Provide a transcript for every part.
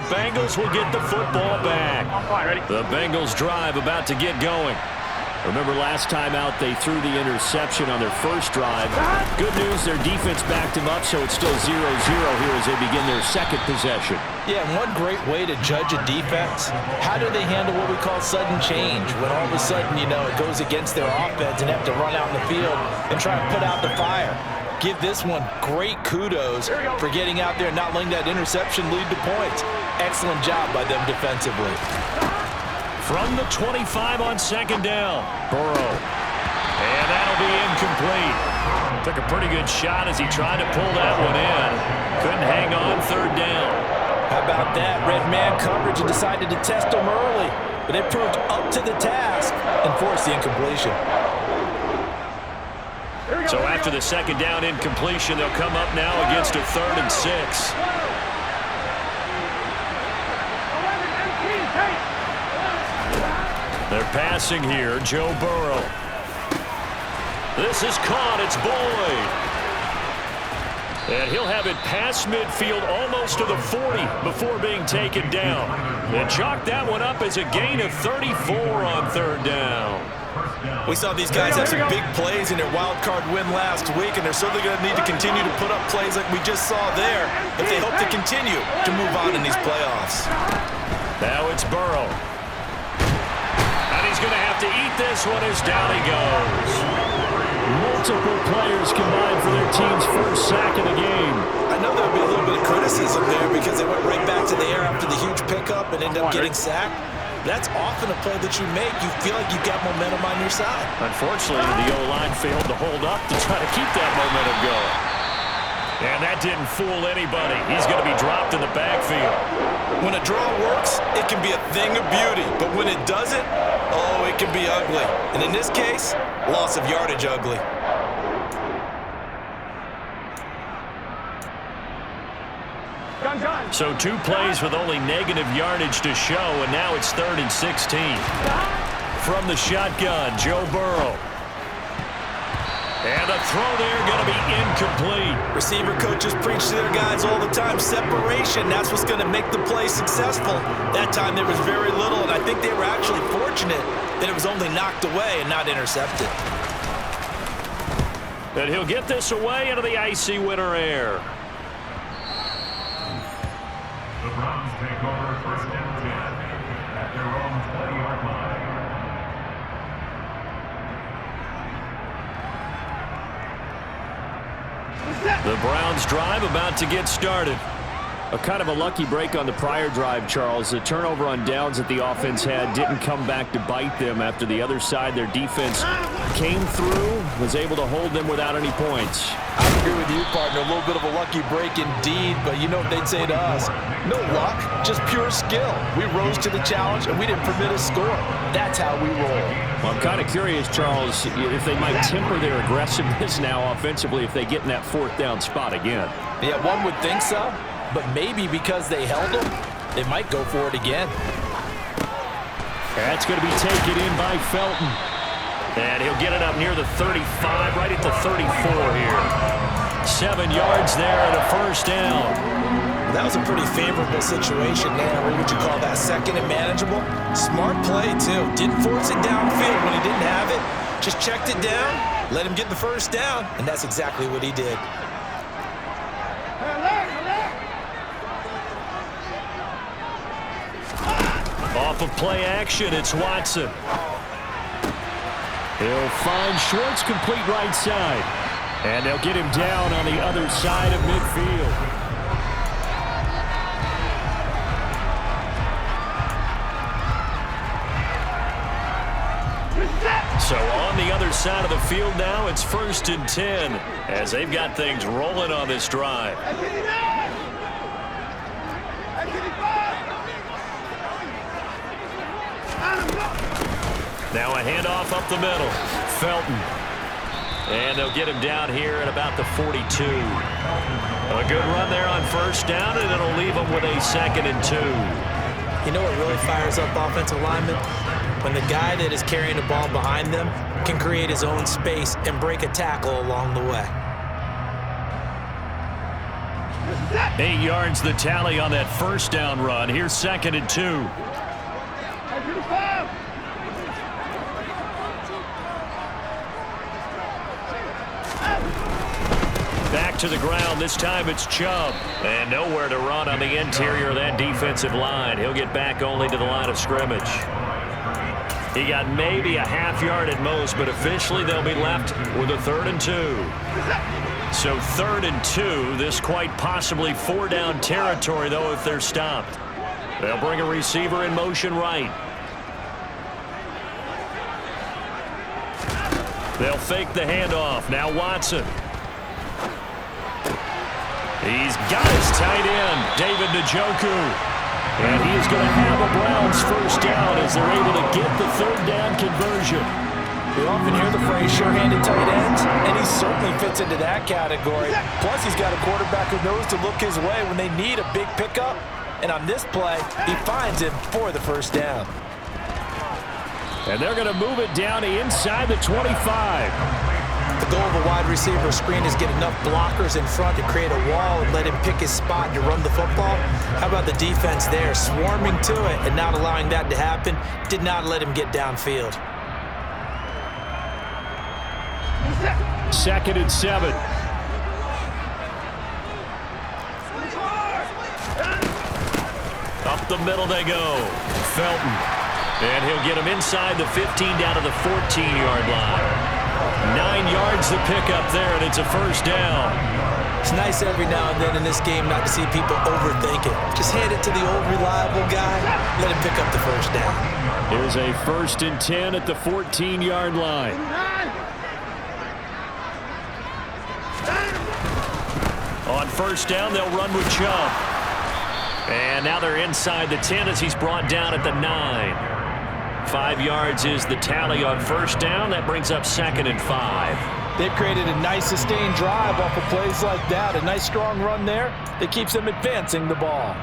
Bengals will get the football back. The Bengals drive about to get going. Remember last time out they threw the interception on their first drive. Good news, their defense backed them up, so it's still 0-0 here as they begin their second possession. Yeah, and one great way to judge a defense, how do they handle what we call sudden change? When all of a sudden, it goes against their offense and they have to run out in the field and try to put out the fire. Give this one great kudos for getting out there and not letting that interception lead to points. Excellent job by them defensively. From the 25 on second down, Burrow. And that'll be incomplete. Took a pretty good shot as he tried to pull that one in. Couldn't hang on third down. How about that? Red man coverage and decided to test him early. But they proved up to the task and forced the incompletion. So after the second down incompletion, they'll come up now against a 3rd and 6. They're passing here, Joe Burrow. This is caught, it's Boyd. And he'll have it past midfield almost to the 40 before being taken down. And chalk that one up as a gain of 34 on third down. We saw these guys have some big plays in their wild card win last week, and they're certainly going to need to continue to put up plays like we just saw there if they hope to continue to move on in these playoffs. Now it's Burrow. He's going to have to eat this one as down he goes. Multiple players combined for their team's first sack of the game. I know there'll be a little bit of criticism there because they went right back to the air after the huge pickup and ended up getting sacked. That's often a play that you make. You feel like you've got momentum on your side. Unfortunately, the O-line failed to hold up to try to keep that momentum going. And that didn't fool anybody. He's going to be dropped in the backfield. When a draw works, it can be a thing of beauty. But when it doesn't, oh, it can be ugly. And in this case, loss of yardage ugly. So 2 plays with only negative yardage to show, and now it's 3rd and 16. From the shotgun, Joe Burrow. And a throw there going to be incomplete. Receiver coaches preach to their guys all the time. Separation, that's what's going to make the play successful. That time there was very little, and I think they were actually fortunate that it was only knocked away and not intercepted. And he'll get this away into the icy winter air. The Browns take over 1st and 10 at their own 20-yard line. The Browns drive about to get started. A kind of a lucky break on the prior drive, Charles. The turnover on downs that the offense had didn't come back to bite them after the other side. Their defense came through, was able to hold them without any points. I agree with you, partner. A little bit of a lucky break indeed, but you know what they'd say to us. No luck, just pure skill. We rose to the challenge, and we didn't permit a score. That's how we roll. Well, I'm kind of curious, Charles, if they might temper their aggressiveness now offensively if they get in that 4th down spot again. Yeah, one would think so. But maybe because they held them, they might go for it again. That's going to be taken in by Felton. And he'll get it up near the 35, right at the 34 here. 7 yards there and a 1st down. That was a pretty favorable situation there. What would you call that? 2nd and manageable? Smart play, too. Didn't force it downfield when he didn't have it. Just checked it down, let him get the 1st down, and that's exactly what he did. Off of play action, it's Watson. He'll find Schwartz complete right side. And they'll get him down on the other side of midfield. So on the other side of the field now, it's 1st and 10 as they've got things rolling on this drive. Now a handoff up the middle. Felton. And they'll get him down here at about the 42. A good run there on 1st down, and it'll leave them with a 2nd and 2. You know what really fires up offensive linemen? When the guy that is carrying the ball behind them can create his own space and break a tackle along the way. 8 yards the tally on that first down run. Here's 2nd and 2. Back to the ground. This time it's Chubb. And nowhere to run on the interior of that defensive line. He'll get back only to the line of scrimmage. He got maybe a half yard at most, but officially they'll be left with a 3rd and 2. So 3rd and 2. This quite possibly 4-down territory, though, if they're stopped. They'll bring a receiver in motion right. They'll fake the handoff. Now Watson. He's got his tight end, David Njoku. And he is going to have a Browns first down as they're able to get the 3rd down conversion. We often hear the phrase sure-handed tight ends, and he certainly fits into that category. Plus, he's got a quarterback who knows to look his way when they need a big pickup. And on this play, he finds him for the first down. And they're going to move it down to inside the 25. The goal of a wide receiver screen is get enough blockers in front to create a wall and let him pick his spot to run the football. How about the defense there, swarming to it and not allowing that to happen? Did not let him get downfield. 2nd and 7. Up the middle they go. Felton. And he'll get him inside the 15 down to the 14-yard line. 9 yards to pick up there, and it's a first down. It's nice every now and then in this game not to see people overthink it. Just hand it to the old reliable guy. Let him pick up the first down. Here's a 1st and 10 at the 14-yard line. On first down, they'll run with Chubb. And now they're inside the 10 as he's brought down at the 9. 5 yards is the tally on first down. That brings up 2nd and 5. They've created a nice sustained drive off of plays like that. A nice strong run there that keeps them advancing the ball.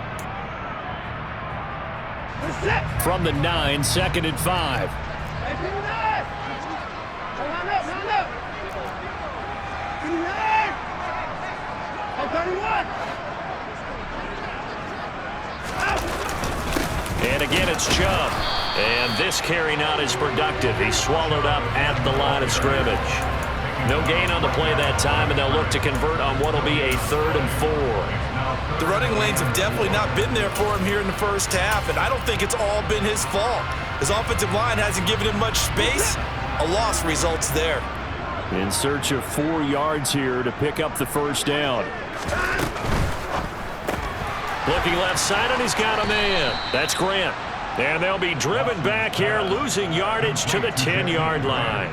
From the 9, 2nd and 5. And again, it's Chubb. And this carry not as productive. He's swallowed up at the line of scrimmage. No gain on the play that time, and they'll look to convert on what will be a 3rd and 4. The running lanes have definitely not been there for him here in the first half, and I don't think it's all been his fault. His offensive line hasn't given him much space. A loss results there. In search of 4 yards here to pick up the first down. Looking left side, and he's got a man. That's Grant. And they'll be driven back here, losing yardage to the 10-yard line.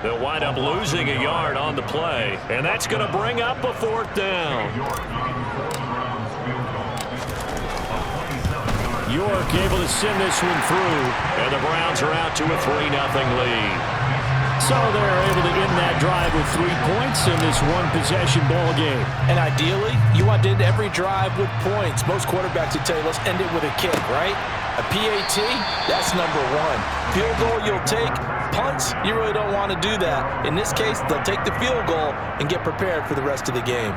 They'll wind up losing a yard on the play, and that's going to bring up a 4th down. York able to send this one through, and the Browns are out to a 3-0 lead. So they're able to end that drive with 3 points in this one-possession ball game. And ideally, you want to end every drive with points. Most quarterbacks would tell you, let's end it with a kick, right? A PAT, that's number 1. Field goal you'll take. Punts, you really don't want to do that. In this case, they'll take the field goal and get prepared for the rest of the game.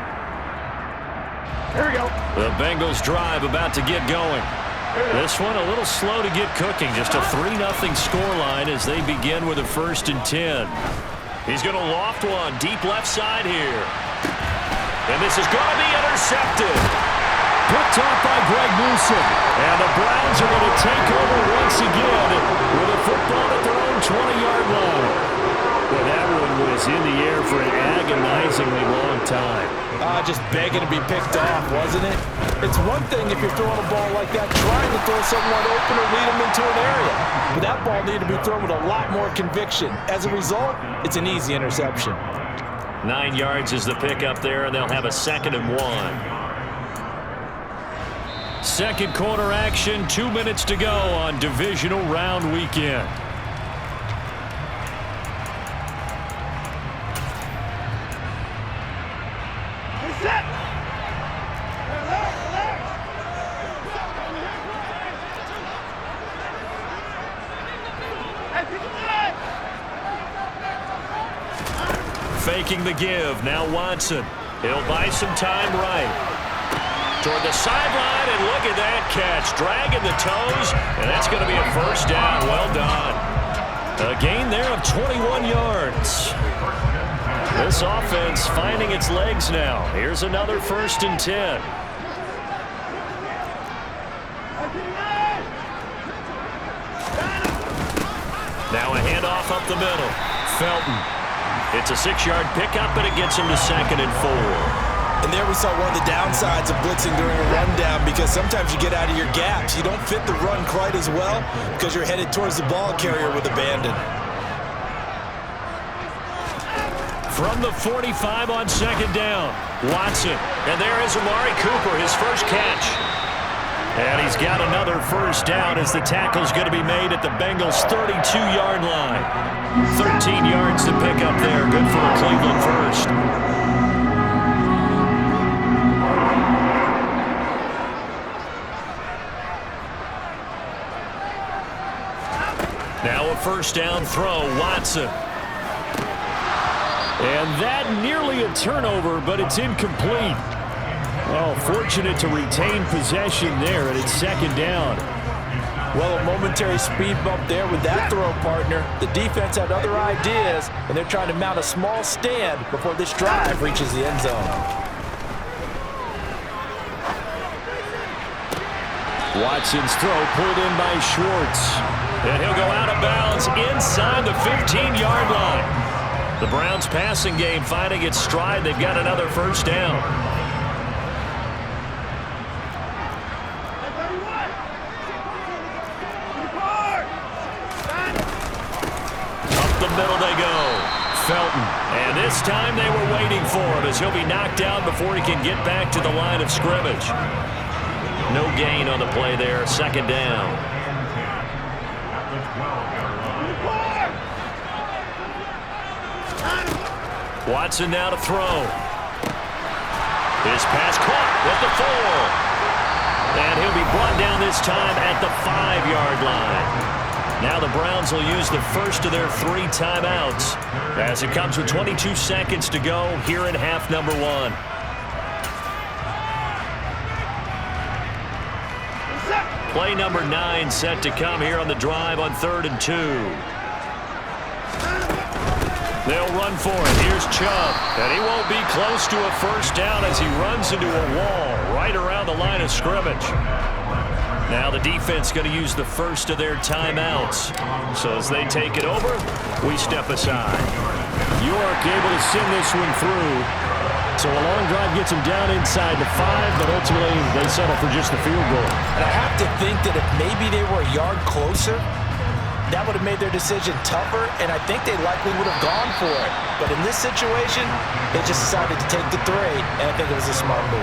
Here we go. The Bengals drive about to get going. This one a little slow to get cooking. Just a 3-0 scoreline as they begin with a 1st and 10. He's going to loft one deep left side here. And this is going to be intercepted. Picked off by Greg Newsom. And the Browns are going to take over once again with a football at their own 20-yard line. Well, that one was in the air for an agonizingly long time. Just begging to be picked off, wasn't it? It's one thing if you're throwing a ball like that, trying to throw someone open or lead them into an area. But that ball needed to be thrown with a lot more conviction. As a result, it's an easy interception. 9 yards is the pickup there, and they'll have a 2nd and 1. Second quarter action, 2 minutes to go on divisional round weekend. Faking the give. Now Watson. He'll buy some time right. toward the sideline, and look at that catch. Dragging the toes, and that's going to be a first down. Well done. A gain there of 21 yards. This offense finding its legs now. Here's another 1st and 10. Now a handoff up the middle. Felton. It's a 6-yard pickup, and it gets him to 2nd and 4. And there we saw one of the downsides of blitzing during a rundown, because sometimes you get out of your gaps. You don't fit the run quite as well because you're headed towards the ball carrier with abandon. From the 45 on 2nd down, Watson. And there is Amari Cooper, his first catch. And he's got another first down as the tackle's going to be made at the Bengals' 32-yard line. 13 yards to pick up there. Good for a Cleveland first. Now a first down throw, Watson. And that nearly a turnover, but it's incomplete. Oh, fortunate to retain possession there, and it's 2nd down. Well, a momentary speed bump there with that throw, partner. The defense had other ideas, and they're trying to mount a small stand before this drive reaches the end zone. Watson's throw pulled in by Schwartz. And he'll go out of bounds inside the 15-yard line. The Browns' passing game finding its stride. They've got another first down. Up the middle they go. Felton. And this time they were waiting for him, as he'll be knocked down before he can get back to the line of scrimmage. No gain on the play there. 2nd down. Watson now to throw. His pass caught with the 4. And he'll be brought down this time at the 5-yard line. Now the Browns will use the first of their 3 timeouts as it comes with 22 seconds to go here in half number 1. Play number 9 set to come here on the drive on 3rd and 2. They'll run for it. Here's Chubb. And he won't be close to a first down as he runs into a wall right around the line of scrimmage. Now the defense going to use the first of their timeouts. So as they take it over, we step aside. York able to send this one through. So a long drive gets them down inside the 5, but ultimately they settle for just the field goal. And I have to think that if maybe they were a yard closer, that would have made their decision tougher, and I think they likely would have gone for it. But in this situation, they just decided to take the 3, and I think it was a smart move.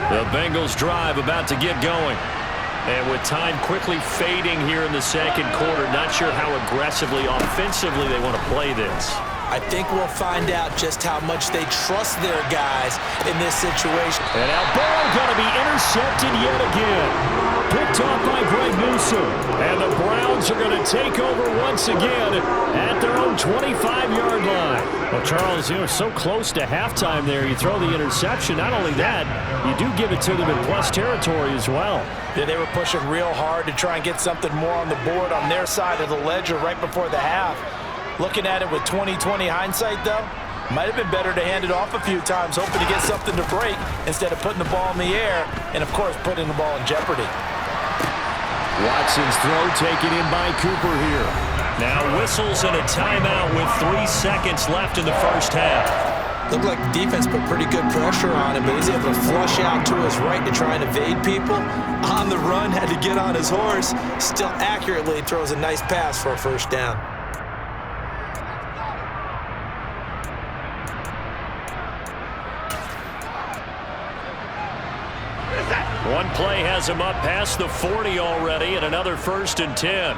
The Bengals drive about to get going. And with time quickly fading here in the 2nd quarter, not sure how aggressively, offensively they want to play this. I think we'll find out just how much they trust their guys in this situation. And now Burrow going to be intercepted yet again. Picked off by Greg Newsom. And the Browns are going to take over once again at their own 25-yard line. Well, Charles, you know, so close to halftime there. You throw the interception. Not only that, you do give it to them in plus territory as well. Yeah, they were pushing real hard to try and get something more on the board on their side of the ledger right before the half. Looking at it with 20/20 hindsight, though, might have been better to hand it off a few times, hoping to get something to break instead of putting the ball in the air and, of course, putting the ball in jeopardy. Watson's throw taken in by Cooper here. Now whistles and a timeout with 3 seconds left in the first half. Looked like the defense put pretty good pressure on him, but he's able to flush out to his right to try and evade people. On the run, had to get on his horse. Still accurately throws a nice pass for a first down. One play has him up past the 40 already, and another 1st and 10.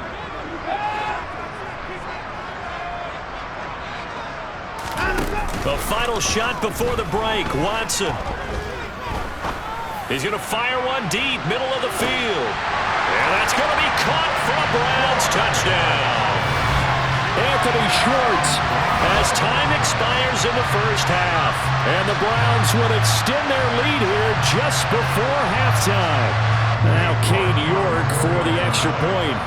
The final shot before the break, Watson. He's going to fire one deep, middle of the field. And that's going to be caught for a Browns touchdown. Anthony Schwartz as time expires in the first half. And the Browns would extend their lead here just before halftime. Now Cade York for the extra point.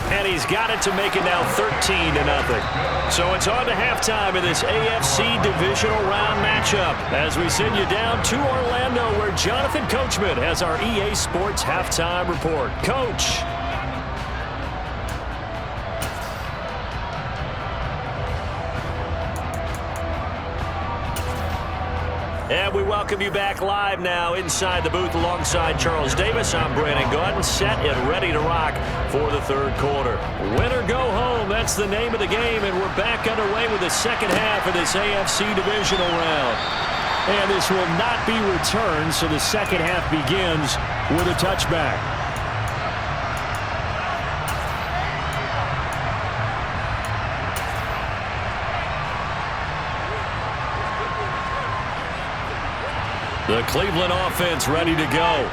And he's got it to make it now 13-0. So it's on to halftime in this AFC divisional round matchup as we send you down to Orlando where Jonathan Coachman has our EA Sports halftime report. Coach. And we welcome you back live now inside the booth alongside Charles Davis. I'm Brandon Gaudin, set and ready to rock for the third quarter. Win or go home, that's the name of the game, and we're back underway with the second half of this AFC divisional round. And this will not be returned, so the second half begins with a touchback. The Cleveland offense ready to go.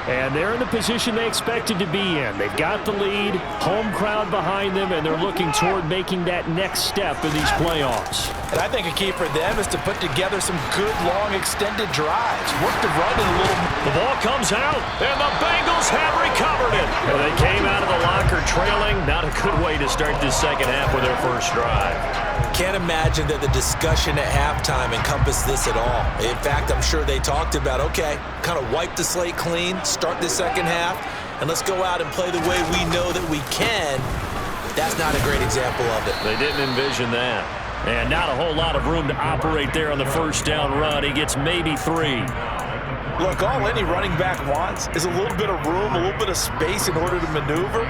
And they're in the position they expected to be in. They've got the lead, home crowd behind them, and they're looking toward making that next step in these playoffs. And I think a key for them is to put together some good, long, extended drives. Work the run in a little. The ball comes out, and the Bengals have recovered it. And they came out of the locker trailing. Not a good way to start this second half with their first drive. Can't imagine that the discussion at halftime encompassed this at all. In fact, I'm sure they talked about, okay, kind of wipe the slate clean, start the second half, and let's go out and play the way we know that we can. That's not a great example of it. They didn't envision that. And not a whole lot of room to operate there on the first down run. He gets maybe 3. Look, all any running back wants is a little bit of room, a little bit of space in order to maneuver.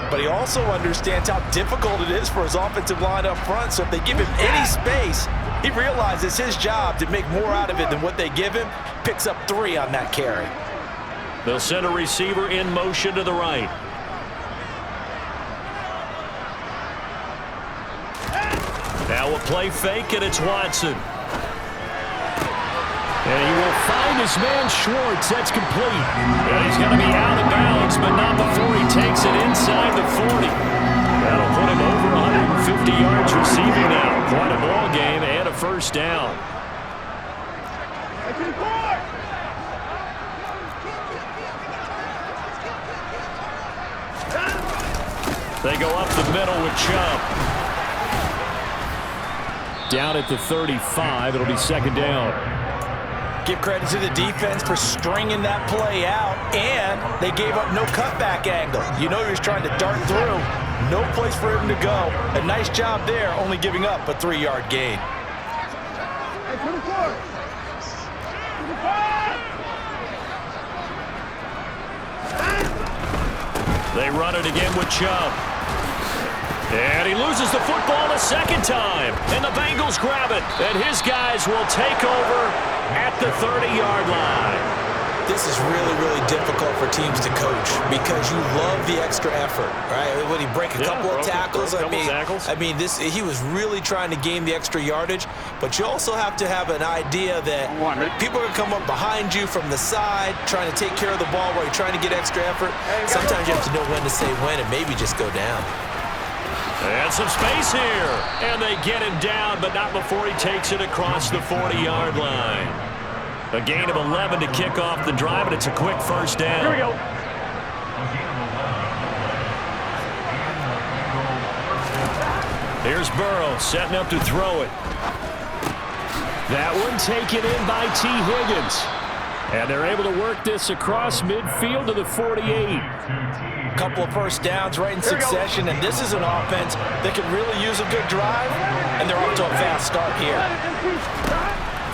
But he also understands how difficult it is for his offensive line up front. So if they give him any space, he realizes it's his job to make more out of it than what they give him. Picks up 3 on that carry. They'll send a receiver in motion to the right. Now a play fake, and it's Watson. And he will find his man Schwartz. That's complete. And he's going to be out of bounds, but not before he takes it inside the 40. That'll put him over 150 yards receiving now. Quite a ball game and a first down. They go up the middle with Chubb. Down at the 35. It'll be second down. Give credit to the defense for stringing that play out, and they gave up no cutback angle. You know he was trying to dart through. No place for him to go. A nice job there, only giving up a 3-yard gain. They run it again with Chubb. And he loses the football the second time. And the Bengals grab it. And his guys will take over at the 30-yard line. This is really, really difficult for teams to coach because you love the extra effort, right? When he break a couple of tackles, I mean, he was really trying to gain the extra yardage, but you also have to have an idea that people are going to come up behind you from the side trying to take care of the ball while you're trying to get extra effort. Sometimes you have to know when to say when and maybe just go down. And some space here. And they get him down, but not before he takes it across the 40-yard line. A gain of 11 to kick off the drive, and it's a quick first down. Here we go. Here's Burrow setting up to throw it. That one taken in by T. Higgins. And they're able to work this across midfield to the 48. Couple of first downs right in succession, and this is an offense that can really use a good drive, and they're off to a fast start here.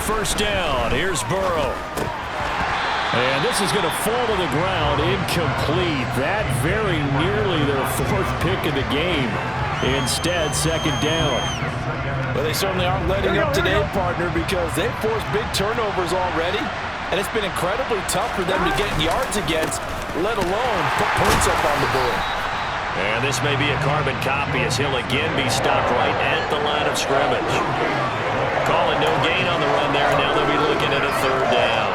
First down, here's Burrow. And this is going to fall to the ground, incomplete. That very nearly their 4th pick of the game. Instead, second down. Well, they certainly aren't letting up today, partner, because they've forced big turnovers already, and it's been incredibly tough for them to get yards against, let alone put points up on the board. And this may be a carbon copy as he'll again be stopped right at the line of scrimmage. Calling no gain on the run there, and now they'll be looking at a third down.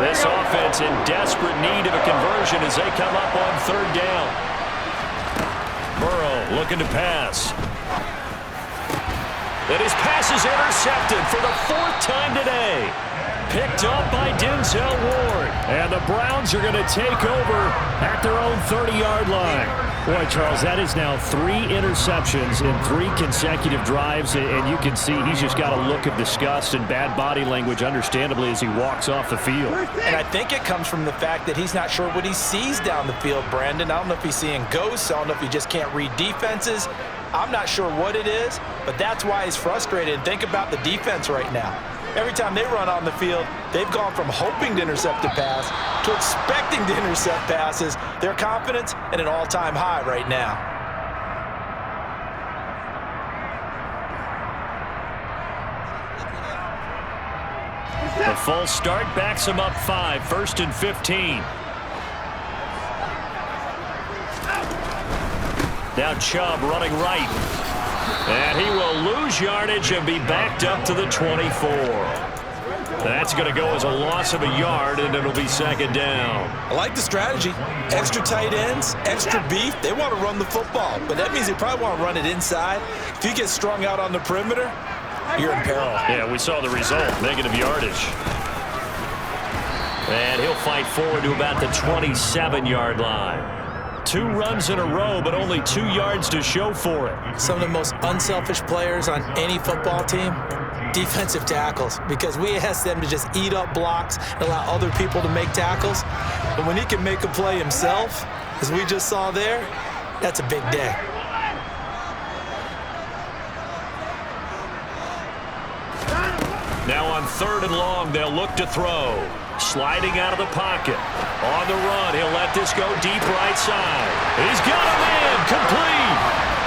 This offense in desperate need of a conversion as they come up on third down. Burrow looking to pass. And his pass is intercepted for the 4th time today. Picked up by Denzel Ward. And the Browns are going to take over at their own 30-yard line. Boy, Charles, that is now 3 interceptions in 3 consecutive drives, and you can see he's just got a look of disgust and bad body language, understandably, as he walks off the field. And I think it comes from the fact that he's not sure what he sees down the field, Brandon. I don't know if he's seeing ghosts. I don't know if he just can't read defenses. I'm not sure what it is, but that's why he's frustrated. And think about the defense right now. Every time they run on the field, they've gone from hoping to intercept a pass to expecting to intercept passes. Their confidence at an all-time high right now. The false start backs him up 5, 1st and 15. Now Chubb running right. And he will lose yardage and be backed up to the 24. That's going to go as a loss of a yard, and it'll be 2nd down. I like the strategy. Extra tight ends, extra beef. They want to run the football, but that means they probably want to run it inside. If you get strung out on the perimeter, you're in peril. Yeah, we saw the result, negative yardage. And he'll fight forward to about the 27-yard line. 2 runs in a row, but only 2 yards to show for it. Some of the most unselfish players on any football team, defensive tackles, because we ask them to just eat up blocks and allow other people to make tackles. But when he can make a play himself, as we just saw there, that's a big day. Now on 3rd and long, they'll look to throw. Sliding out of the pocket. On the run, he'll let this go deep right side. He's got a man, complete.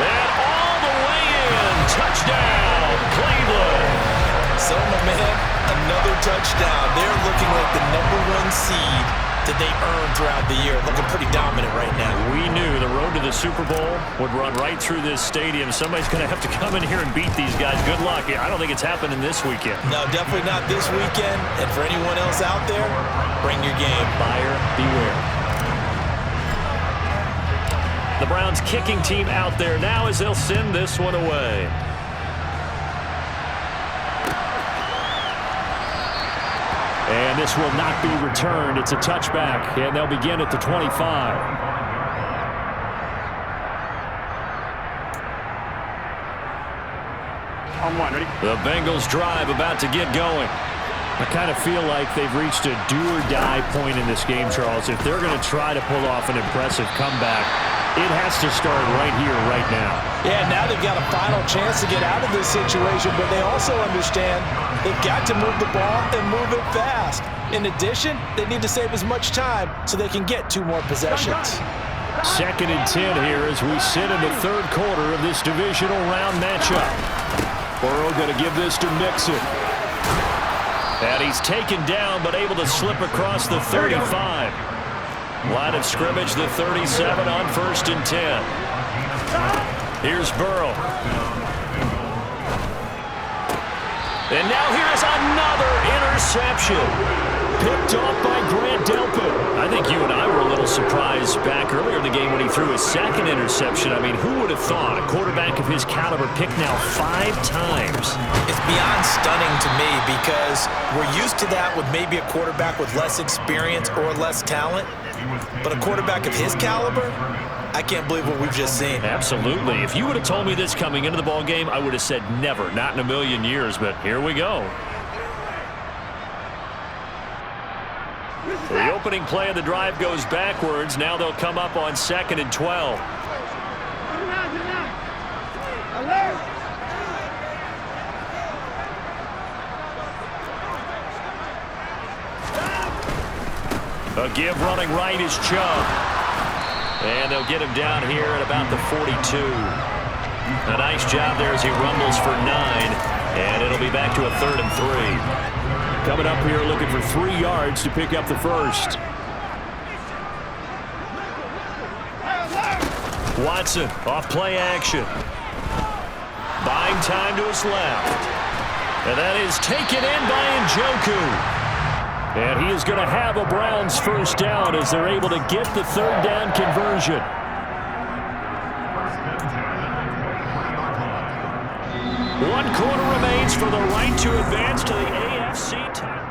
And all the way in. Touchdown, Cleveland. So, my man, another touchdown. They're looking like the #1 seed that they earned throughout the year. Looking pretty dominant right now. We knew the road to the Super Bowl would run right through this stadium. Somebody's going to have to come in here and beat these guys. Good luck. I don't think it's happening this weekend. No, definitely not this weekend. And for anyone else out there, bring your game. Buyer beware. The Browns kicking team out there now as they'll send this one away. And this will not be returned. It's a touchback, and they'll begin at the 25. On 1, ready? The Bengals drive about to get going. I kind of feel like they've reached a do-or-die point in this game, Charles. If they're going to try to pull off an impressive comeback, it has to start right here, right now. Yeah, now they've got a final chance to get out of this situation, but they also understand they've got to move the ball and move it fast. In addition, they need to save as much time so they can get 2 more possessions. 2nd and 10 here as we sit in the 3rd quarter of this divisional round matchup. Burrow going to give this to Mixon. And he's taken down but able to slip across the 35. Line of scrimmage, the 37 on 1st and 10. Here's Burrow. And now here's another interception. Picked off by Grant Delpit. I think you and I were a little surprised back earlier in the game when he threw his 2nd interception. I mean, who would have thought a quarterback of his caliber picked now 5 times? It's beyond stunning to me because we're used to that with maybe a quarterback with less experience or less talent. But a quarterback of his caliber, I can't believe what we've just seen. Absolutely. If you would have told me this coming into the ball game, I would have said never, not in a million years, but here we go. The opening play of the drive goes backwards. Now they'll come up on 2nd and 12. A give running right is Chubb. And they'll get him down here at about the 42. A nice job there as he rumbles for 9. And it'll be back to a 3rd and 3. Coming up here looking for 3 yards to pick up the first. Watson off play action. Buying time to his left. And that is taken in by Njoku. And he is going to have a Browns first down as they're able to get the third down conversion. One quarter remains for the right to advance to the AFC title.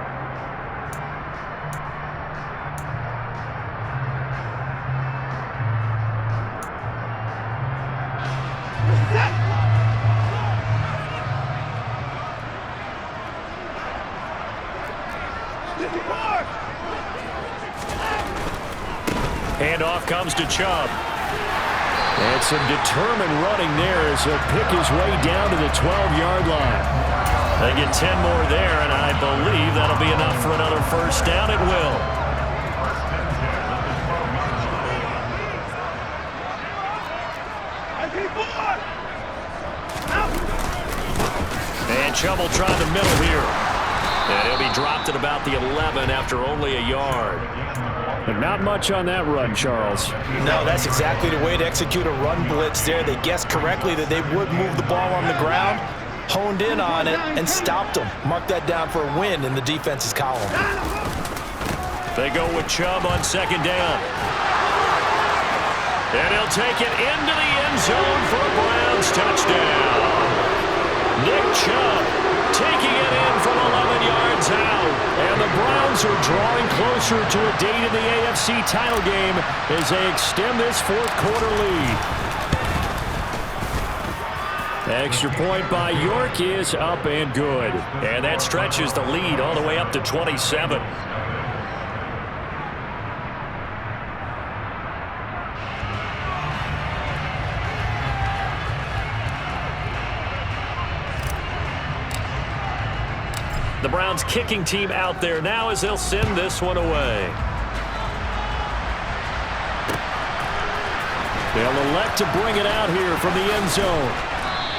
Handoff comes to Chubb. And some determined running there as he'll pick his way down to the 12-yard line. They get 10 more there, and I believe that'll be enough for another first down. It will. And Chubb will try the middle here. And he'll be dropped at about the 11 after only a yard. And not much on that run, Charles. No, that's exactly the way to execute a run blitz there. They guessed correctly that they would move the ball on the ground, honed in on it, and stopped them. Mark that down for a win in the defense's column. They go with Chubb on second down. And he'll take it into the end zone for a Browns touchdown. Nick Chubb taking it in from 11 yards out. And the Browns are drawing closer to a date in the AFC title game as they extend this fourth quarter lead. Extra point by York is up and good. And that stretches the lead all the way up to 27. The Browns kicking team out there now as they'll send this one away. They'll elect to bring it out here from the end zone.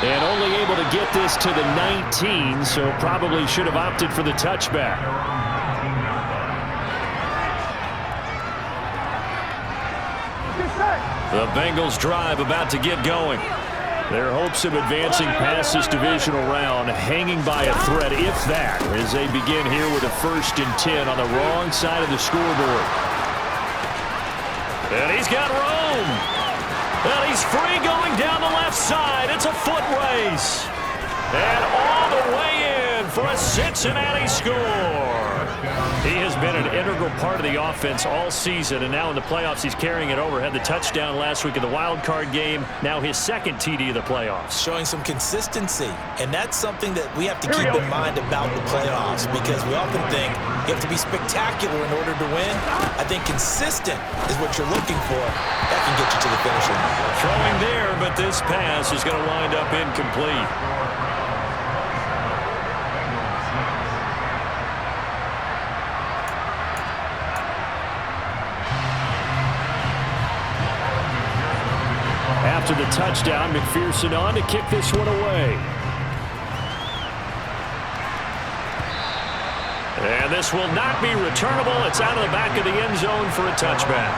And only able to get this to the 19, so probably should have opted for the touchback. The Bengals drive about to get going. Their hopes of advancing past this divisional round hanging by a thread, if that, as they begin here with a 1st and 10 on the wrong side of the scoreboard. And he's got room. And he's free going down the left side. It's a foot race. And all the way in for a Cincinnati score. He has been an integral part of the offense all season, and now in the playoffs he's carrying it over. Had the touchdown last week in the wild card game. Now his second TD of the playoffs. Showing some consistency, and that's something that we have to keep in mind about the playoffs, because we often think you have to be spectacular in order to win. I think consistent is what you're looking for. That can get you to the finish line. Throwing there, but this pass is going to wind up incomplete. After the touchdown, McPherson on to kick this one away. And this will not be returnable. It's out of the back of the end zone for a touchback.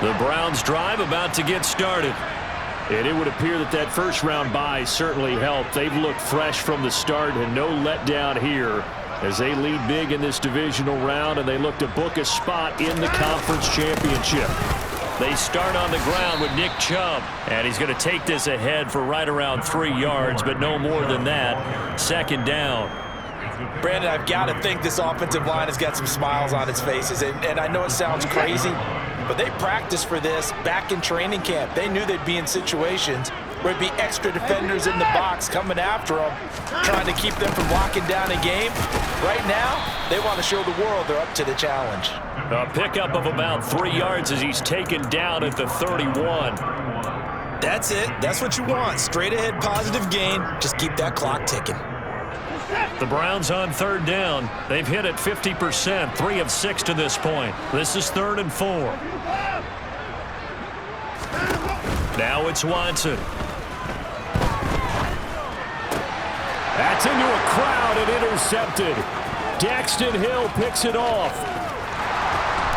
The Browns drive about to get started. And it would appear that that first round bye certainly helped. They've looked fresh from the start and no letdown here as they lead big in this divisional round, and they look to book a spot in the conference championship. They start on the ground with Nick Chubb, and he's going to take this ahead for right around 3 yards, but no more than that. Second down. Brandon, I've got to think this offensive line has got some smiles on its faces, and I know it sounds crazy, but they practiced for this back in training camp. They knew they'd be in situations where there'd be extra defenders in the box coming after them, trying to keep them from locking down a game. Right now, they want to show the world they're up to the challenge. A pickup of about 3 yards as he's taken down at the 31. That's it. That's what you want. Straight ahead positive gain. Just keep that clock ticking. The Browns on third down. They've hit it 50%, 3 of 6 to this point. This is 3rd and 4. Now it's Watson. Gets into a crowd and intercepted. Daxton Hill picks it off.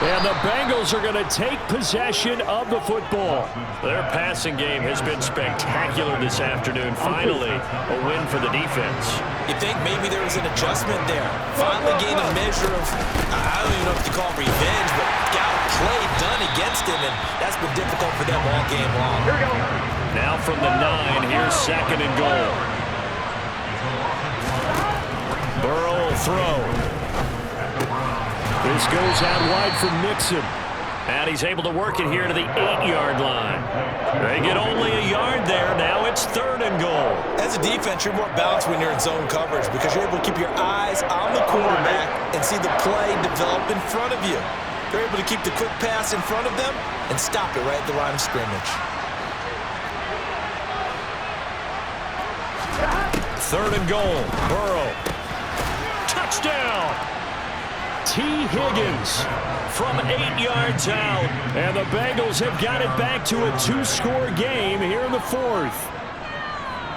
And the Bengals are going to take possession of the football. Their passing game has been spectacular this afternoon. Finally, a win for the defense. You think maybe there was an adjustment there. Finally gained a measure of, I don't even know if you call it revenge, but got a play done against him, and that's been difficult for them all game long. Here we go. Now from the 9, here's 2nd and goal. Burrow will throw. This goes out wide from Nixon. And he's able to work it here to the 8-yard line. They get only a yard there. Now it's 3rd and goal. As a defense, you're more balanced when you're in zone coverage because you're able to keep your eyes on the quarterback and see the play develop in front of you. You're able to keep the quick pass in front of them and stop it right at the line of scrimmage. 3rd and goal. Burrow. Touchdown. T. Higgins from 8 yards out. And the Bengals have got it back to a 2-score game here in the 4th.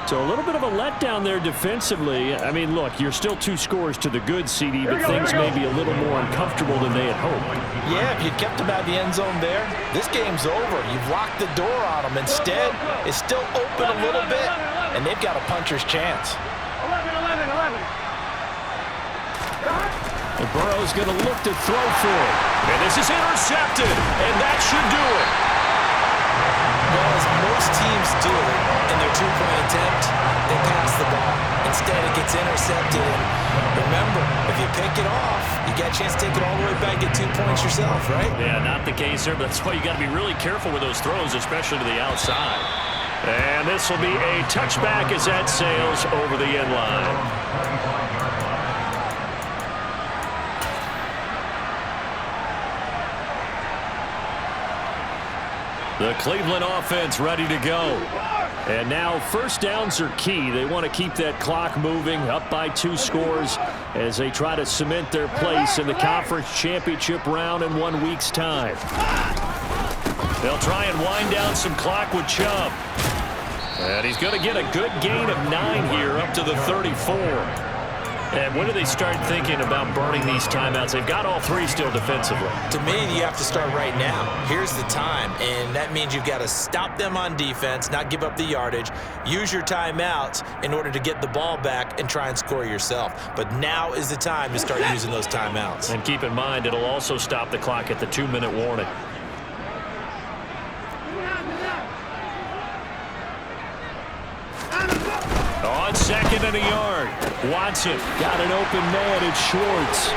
So a little bit of a letdown there defensively. I mean, look, you're still 2 scores to the good, CD, but things may be a little more uncomfortable than they had hoped. Yeah, if you'd kept them out of the end zone there, this game's over. You've locked the door on them. Instead, it's still open a little bit, and they've got a puncher's chance. 11. And Burrow's going to look to throw for it. And this is intercepted, and that should do it. Well, as most teams do in their 2-point attempt, they pass the ball. Instead, it gets intercepted. And remember, if you pick it off, you get a chance to take it all the way back, get 2 points yourself, right? Yeah, not the case there, but that's why you got to be really careful with those throws, especially to the outside. And this will be a touchback as that sails over the end line. The Cleveland offense ready to go. And now 1st downs are key. They want to keep that clock moving, up by 2 scores as they try to cement their place in the conference championship round in 1 week's time. They'll try and wind down some clock with Chubb. And he's going to get a good gain of 9 here up to the 34. And when do they start thinking about burning these timeouts? They've got all 3 still defensively. To me, you have to start right now. Here's the time, and that means you've got to stop them on defense, not give up the yardage, use your timeouts in order to get the ball back and try and score yourself. But now is the time to start using those timeouts. And keep in mind, it'll also stop the clock at the 2-minute warning. On 2nd and a yard, Watson got an open man. It's Schwartz.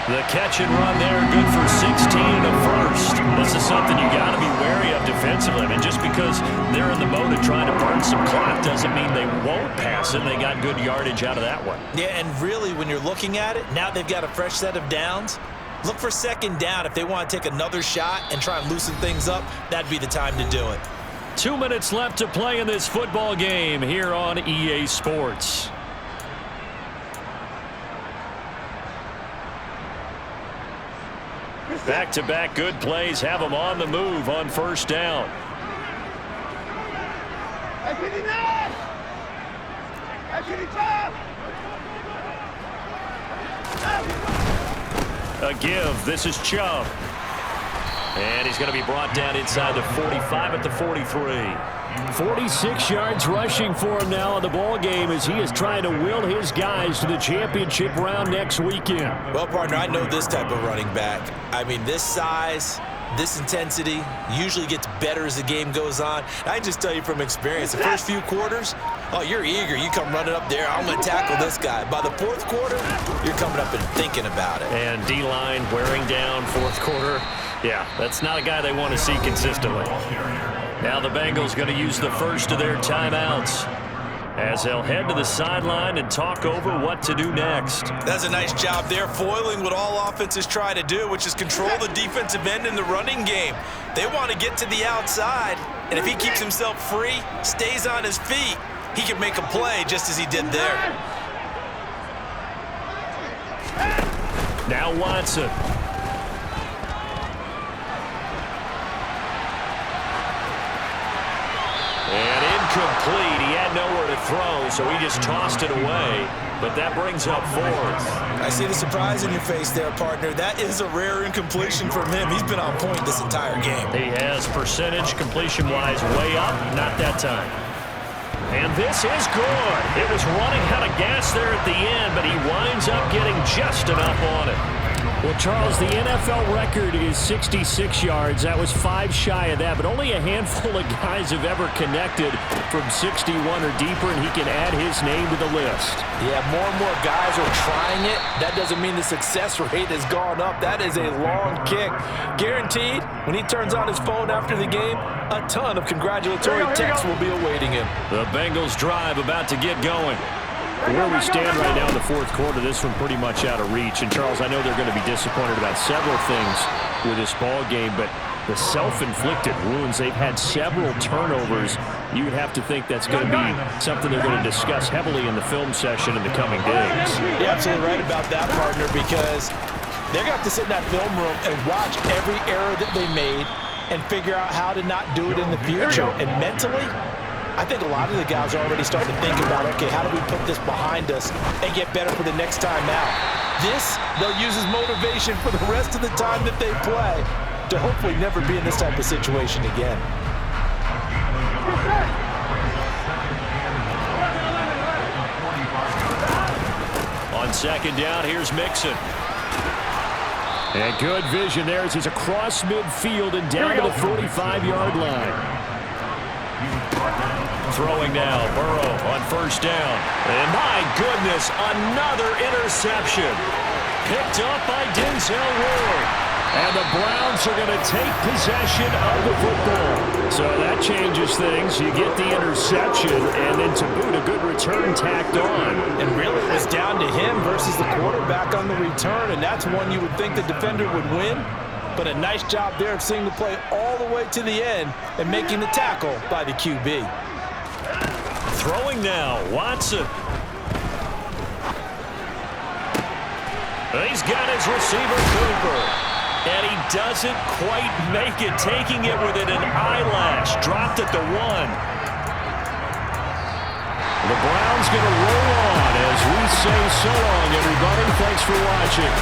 The catch and run there, good for 16 and a 1st. This is something you got to be wary of defensively. I mean, just because they're in the mode of trying to burn some clock doesn't mean they won't pass it. They got good yardage out of that one. Yeah, and really, when you're looking at it, now they've got a fresh set of downs. Look for 2nd down. If they want to take another shot and try and loosen things up, that'd be the time to do it. 2 minutes left to play in this football game here on EA Sports. Back-to-back good plays have them on the move on 1st down. A give. This is Chubb. And he's going to be brought down inside the 45 at the 43. 46 yards rushing for him now in the ball game as he is trying to will his guys to the championship round next weekend. Well, partner, I know this type of running back. I mean, this size, this intensity usually gets better as the game goes on. I can just tell you from experience, the first few quarters, oh, you're eager. You come running up there, I'm going to tackle this guy. By the 4th quarter, you're coming up and thinking about it. And D-line wearing down 4th quarter. Yeah, that's not a guy they want to see consistently. Now the Bengals going to use the first of their timeouts as they'll head to the sideline and talk over what to do next. That's a nice job there, foiling what all offenses try to do, which is control the defensive end in the running game. They want to get to the outside, and if he keeps himself free, stays on his feet, he can make a play just as he did there. Now Watson. And incomplete. He had nowhere to throw, so he just tossed it away. But that brings up fourth. I see the surprise in your face there, partner. That is a rare incompletion from him. He's been on point this entire game. He has percentage completion-wise way up, not that time. And this is good. It was running out of gas there at the end, but he winds up getting just enough on it. Well, Charles, the NFL record is 66 yards. That was 5 shy of that, but only a handful of guys have ever connected from 61 or deeper, and he can add his name to the list. Yeah, more and more guys are trying it. That doesn't mean the success rate has gone up. That is a long kick. Guaranteed, when he turns on his phone after the game, a ton of congratulatory texts will be awaiting him. The Bengals drive about to get going. Where we stand right now in the fourth quarter, this one pretty much out of reach. And, Charles, I know they're going to be disappointed about several things with this ball game, but the self-inflicted wounds, they've had several turnovers. You would have to think that's going to be something they're going to discuss heavily in the film session in the coming days. You're absolutely right about that, partner, because they're going to have to sit in that film room and watch every error that they made and figure out how to not do it in the future. And mentally, I think a lot of the guys are already starting to think about, okay, how do we put this behind us and get better for the next time out? This, they'll use as motivation for the rest of the time that they play to hopefully never be in this type of situation again. On second down, here's Mixon. And good vision there as he's across midfield and down to the 45-yard line. Throwing now, Burrow on first down. And my goodness, another interception. Picked up by Denzel Ward. And the Browns are going to take possession of the football. So that changes things. You get the interception, and then to boot, a good return tacked on. And really, it was down to him versus the quarterback on the return, and that's one you would think the defender would win. But a nice job there of seeing the play all the way to the end and making the tackle by the QB. Throwing now, Watson. He's got his receiver, Cooper. And he doesn't quite make it, taking it within an eyelash. Dropped at the 1. The Browns going to roll on as we say so long, everybody. Thanks for watching.